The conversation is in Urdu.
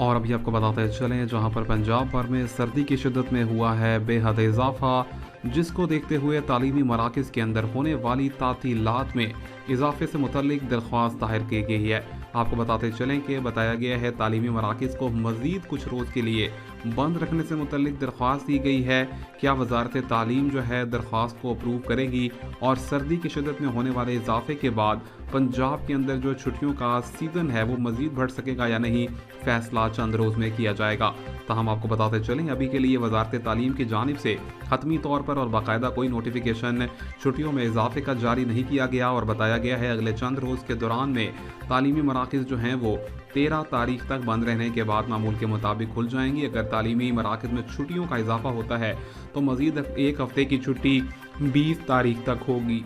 اور ابھی آپ کو بتاتے چلیں جہاں پر پنجاب بھر میں سردی کی شدت میں ہوا ہے بے حد اضافہ، جس کو دیکھتے ہوئے تعلیمی مراکز کے اندر ہونے والی تعطیلات میں اضافے سے متعلق درخواست دائر کی گئی ہے۔ آپ کو بتاتے چلیں کہ بتایا گیا ہے تعلیمی مراکز کو مزید کچھ روز کے لیے بند رکھنے سے متعلق درخواست دی گئی ہے۔ کیا وزارت تعلیم جو ہے درخواست کو اپروو کرے گی اور سردی کی شدت میں ہونے والے اضافے کے بعد پنجاب کے اندر جو چھٹیوں کا سیزن ہے وہ مزید بڑھ سکے گا یا نہیں، فیصلہ چند روز میں کیا جائے گا۔ تاہم آپ کو بتاتے چلیں ابھی کے لیے وزارت تعلیم کی جانب سے حتمی طور پر اور باقاعدہ کوئی نوٹیفیکیشن چھٹیوں میں اضافے کا جاری نہیں کیا گیا، اور بتایا گیا ہے اگلے چند روز کے دوران میں تعلیمی مراکز جو ہیں وہ 13 تاریخ تک بند رہنے کے بعد معمول کے مطابق کھل جائیں گی۔ اگر تعلیمی مراکز میں چھٹیوں کا اضافہ ہوتا ہے تو مزید ایک ہفتے کی چھٹی 20 تاریخ تک ہوگی۔